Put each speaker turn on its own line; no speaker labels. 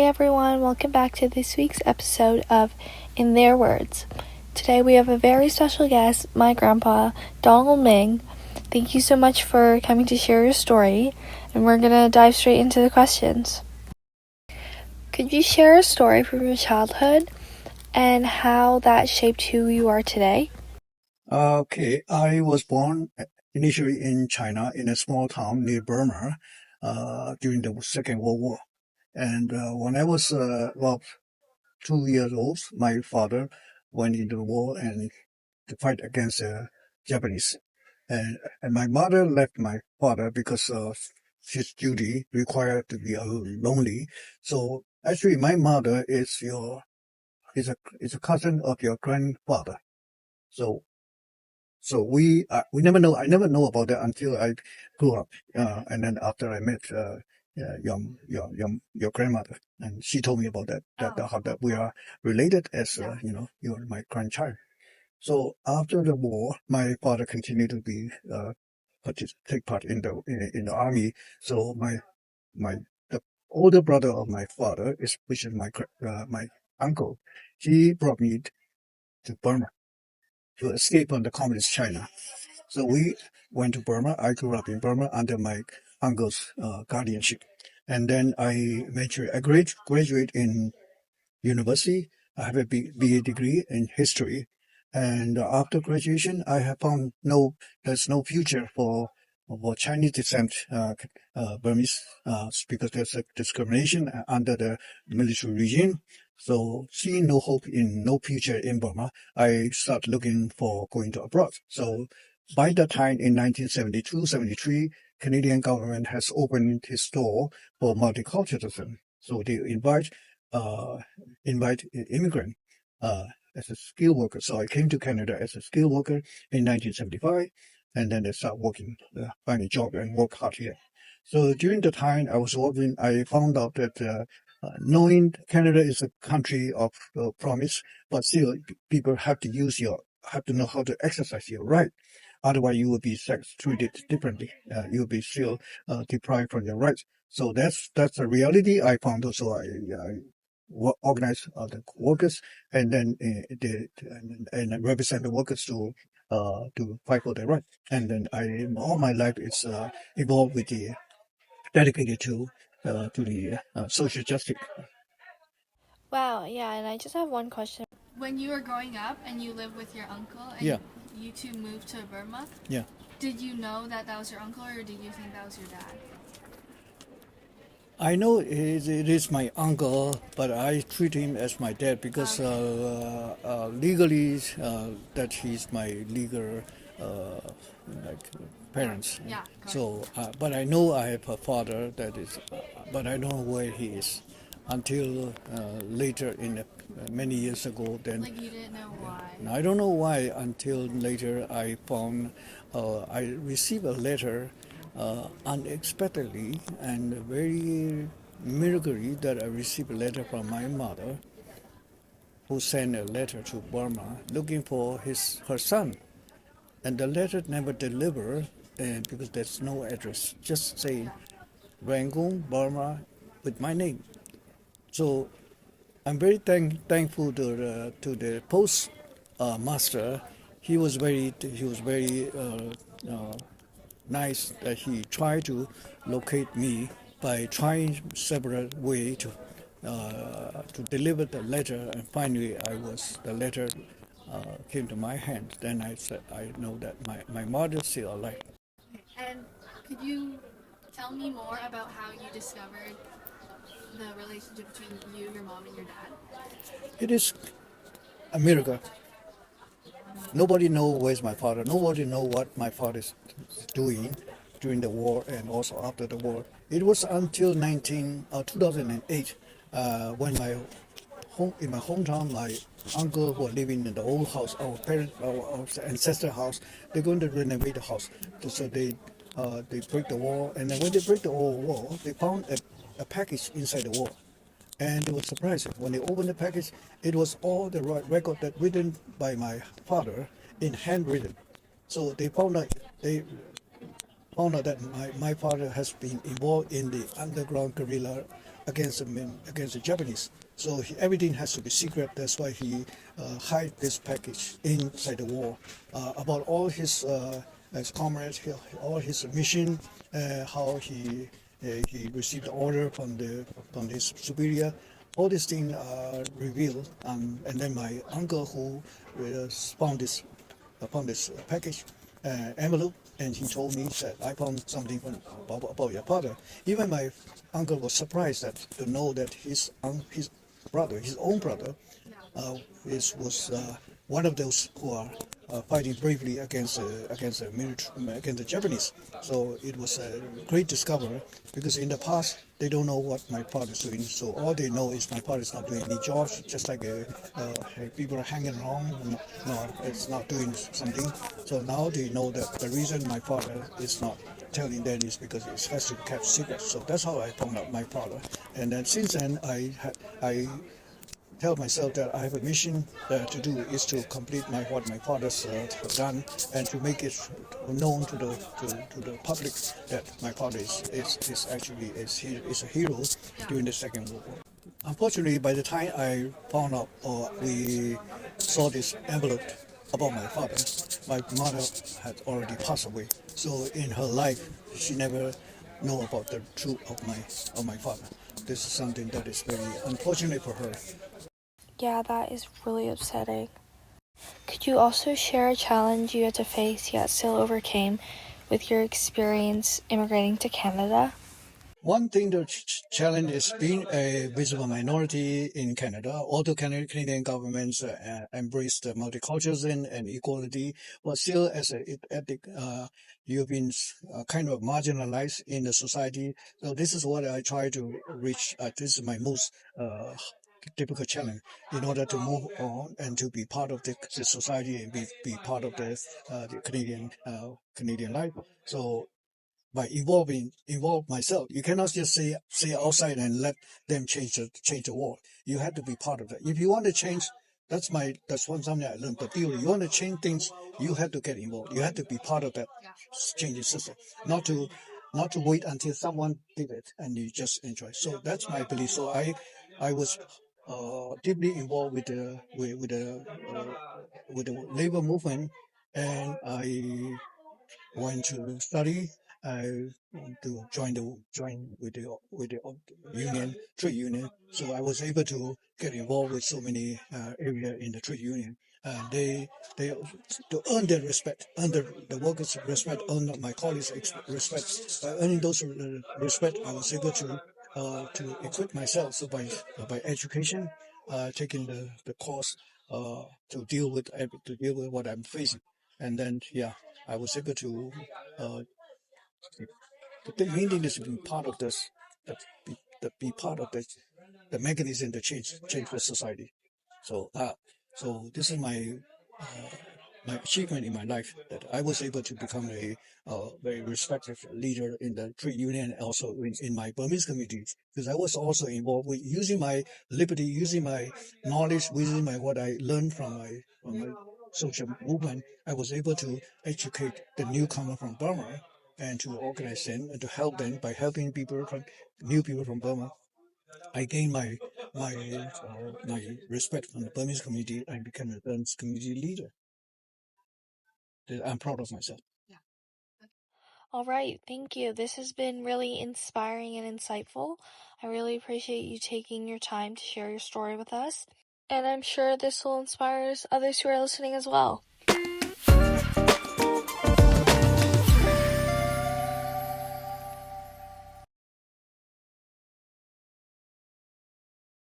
everyone, welcome back to this week's episode of In Their Words. Today we have a very special guest, my grandpa, Donald Ming. Thank you so much for coming to share your story, and we're going to dive straight into the questions. Could you share a story from your childhood and how that shaped who you are today?
Okay, I was born initially in China in a small town near Burma during the Second World War. And when I was 2 years old, my father went into the war and to fight against the Japanese. And my mother left my father because of his duty required to be lonely. So actually, my mother is a cousin of your grandfather. So we never know. I never know about that until I grew up, and then after I met your grandmother, and she told me about that how that we are related as you're my grandchild. So after the war, my father continued to be take part in the army. So the older brother of my father which is my uncle. He brought me to Burma to escape from the communist China. So we went to Burma. I grew up in Burma under my uncle's guardianship. And then I graduate in university. I have a BA degree in history. And after graduation, I have found there's no future for Chinese descent Burmese because there's a discrimination under the military regime. So seeing no hope in no future in Burma, I start looking for going to abroad. So by that time in 1972, 73, Canadian government has opened its door for multiculturalism. So they invite immigrant as a skilled worker. So I came to Canada as a skilled worker in 1975, and then I start working, find a job and work hard here. So during the time I was working, I found out that knowing Canada is a country of promise, but still people have to know how to exercise your right. Otherwise, you will be treated differently. You will be still deprived from your rights. So that's the reality I found. So I organize the workers and then and represent the workers to fight for their rights. And then all my life is involved with dedicated to the social justice.
Wow, yeah, and I just have one question.
When you were growing up and you lived with your uncle and
Yeah.
you two moved to Burma,
Yeah.
did you know that was your uncle or did you think that was your dad?
I know it is my uncle, but I treat him as my dad because legally that he's my legal like parents.
Yeah, correct.
So, but I know I have a father that is, but I don't know where he is until later many years ago. Then
Like you didn't know why.
I don't know why until later I found I received a letter unexpectedly and very miraculously that I received a letter from my mother who sent a letter to Burma looking for her son. And the letter never delivered because there's no address, just saying Rangoon, Burma with my name. So I'm very thankful to the post master. He was very nice that he tried to locate me by trying several ways to deliver the letter, and finally the letter came to my hand. Then I said I know that my mother is still alive.
And could you tell me more about how you discovered the relationship between you, your mom, and your dad?
It is a miracle. Nobody knows where's my father. Nobody knows what my father is doing during the war and also after the war. It was until 2008 when in my hometown, my uncle who are living in the old house, our ancestor house, they're going to renovate the house. So they break the wall, and then when they break the wall, they found a package inside the wall. And they were surprised when they opened the package. It was all the record that written by my father in handwritten. So they found out that my father has been involved in the underground guerrilla against the Japanese. So everything has to be secret. That's why he hide this package inside the wall about all his comrades, all his mission, how he received the order from his superior. All these things are revealed, and then my uncle who found this upon this package envelope, and he told me that I found something about your father. Even my uncle was surprised to know that his brother, his own brother, was one of those who are fighting bravely against the Japanese. So it was a great discovery because in the past they don't know what my father is doing. So all they know is my father is not doing any jobs, just like people are hanging around. No, it's not doing something. So now they know that the reason my father is not telling them is because it has to be kept secret. So that's how I found out my father. And then since then I tell myself that I have a mission to do is to complete what my father's done and to make it known to the public that my father is actually a hero during the Second World War. Unfortunately, by the time I found out or we saw this envelope about my father, my mother had already passed away. So in her life, she never know about the truth of my father. This is something that is very unfortunate for her.
Yeah, that is really upsetting. Could you also share a challenge you had to face yet still overcame with your experience immigrating to Canada?
One thing the challenge is being a visible minority in Canada. Although Canadian governments embrace the multiculturalism and equality, but still as a ethnic, you've been kind of marginalized in the society. So this is what I try to reach. This is my most difficult challenge in order to move on and to be part of the society and be part of the Canadian life. So by involve myself. You cannot just stay outside and let them change the world. You have to be part of that. If you want to change, that's one something I learned. The theory. You want to change things, you have to get involved. You have to be part of that changing system. Not to wait until someone did it and you just enjoy. So that's my belief. So I was deeply involved with the labor movement, and I went to study. I want to join with the union trade union. So I was able to get involved with so many area in the trade union. They to earn their respect, earn the workers' respect, earn my colleagues' respect. By earning those respect, I was able to equip myself. So by education, taking the course to deal with what I'm facing, and then I was able to uh, the main thing is to be part of this, be part of the mechanism to change the society. So so this is uh, my achievement in my life that I was able to become a very respected leader in the trade union and also in my Burmese community, because I was also involved with using my liberty, using my knowledge, using my what I learned from my social movement. I was able to educate the newcomer from Burma and to organize them and to help them by helping new people from Burma. I gained my respect from the Burmese community. I became a Burmese community leader. I'm proud of myself.
All right, thank you. This has been really inspiring and insightful. I really appreciate you taking your time to share your story with us. And I'm sure this will inspire others who are listening as well.